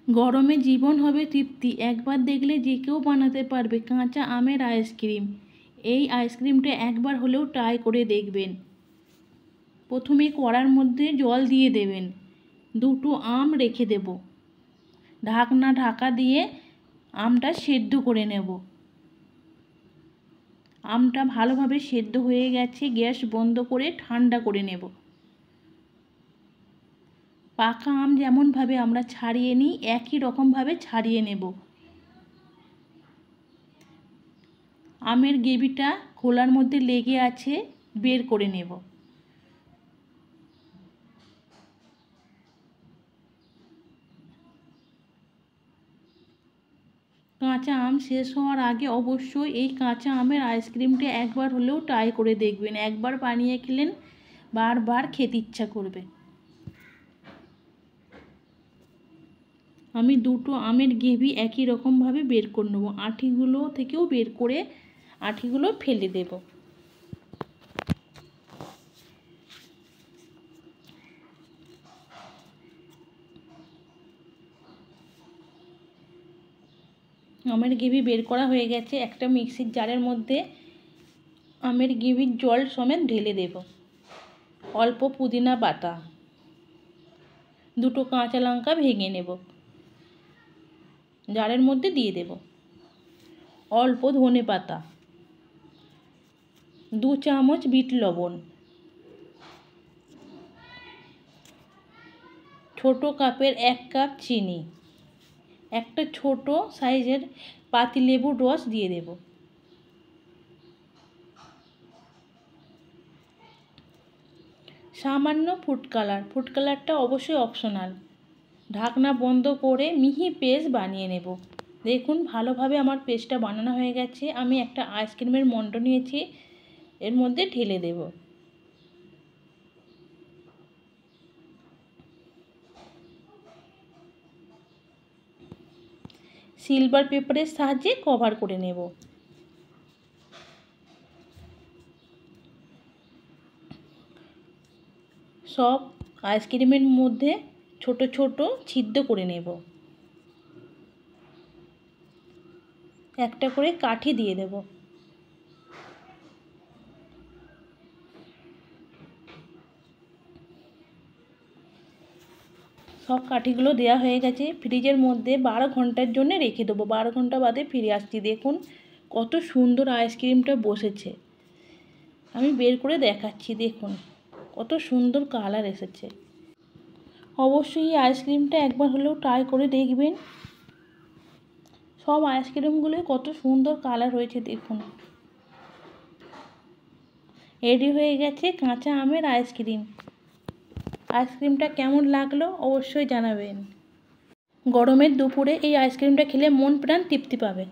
গরমে জীবন হবে তৃপ্তি, একবার দেখলে যে কেউ বানাতে পারবে কাঁচা আমের আইসক্রিম। এই আইসক্রিমটা একবার হলেও ট্রাই করে দেখবেন। প্রথমে কড়ার মধ্যে জল দিয়ে দেবেন, দুটো আম রেখে দেব, ঢাকা দিয়ে আমটা সেদ্ধ করে নেব। আমটা ভালোভাবে সেদ্ধ হয়ে গেছে, গ্যাস বন্ধ করে ঠান্ডা করে নেব। পাকা আম যেমনভাবে আমরা ছাড়িয়ে নিই একই রকমভাবে ছাড়িয়ে নেব। আমের গ্রেভিটা খোলার মধ্যে লেগে আছে, বের করে নেব। কাঁচা আম শেষ হওয়ার আগে অবশ্যই এই কাঁচা আমের আইসক্রিমটা একবার হলেও ট্রাই করে দেখবেন। একবার বানিয়ে খেলেন বারবার খেতে ইচ্ছা করবে। আমি দুটো আমের গ্রেভি একই রকমভাবে বের করে নেব, আঁটিগুলো থেকেও বের করে আঁটিগুলো ফেলে দেব। আমের গ্রেভি বের করা হয়ে গেছে, একটা মিক্সির জারের মধ্যে আমের গ্রেভির জল সমেত ঢেলে দেব। অল্প পুদিনা পাতা, দুটো কাঁচা লঙ্কা ভেঙে নেব, জারের মধ্যে দিয়ে দেব। অল্প ধনে পাতা, 2 চামচ বিট লবণ, ছোট কাপের 1 কাপ চিনি, একটা ছোট সাইজের পাতিলেবুর রস দিয়ে দেব। সামান্য ফুড কালারটা অবশ্যই অপশনাল। ঢাকনা বন্ধ করে মিহি পেস্ট বানিয়ে নেব। দেখুন ভালোভাবে আমার পেস্টটা বানানো হয়ে গেছে। আমি একটা আইসক্রিমের মণ্ড নিয়েছি, এর মধ্যে ঢেলে দেব। সিলভার পেপারের সাহায্যে কভার করে নেব। সব আইসক্রিমের মধ্যে ছোট ছোট ছিদ্র করে নেব। একটা করে কাঠি দিয়ে দেব। সব কাঠিগুলো দেওয়া হয়ে গেছে, ফ্রিজের মধ্যে 12 ঘন্টার জন্য রেখে দেবো। 12 ঘন্টা বাদে ফিরে আসছি। দেখুন কত সুন্দর আইসক্রিমটা বসেছে। আমি বের করে দেখাচ্ছি, দেখুন কত সুন্দর কালার এসেছে। অবশ্যই এই আইসক্রিমটা একবার হলেও ট্রাই করে দেখবেন। সব আইসক্রিমগুলো কত সুন্দর কালার হয়েছে দেখুন। রেডি হয়ে গেছে কাঁচা আমের আইসক্রিম। আইসক্রিমটা কেমন লাগলো অবশ্যই জানাবেন। গরমের দুপুরে এই আইসক্রিমটা খেলে মন প্রাণ তৃপ্তি পাবে।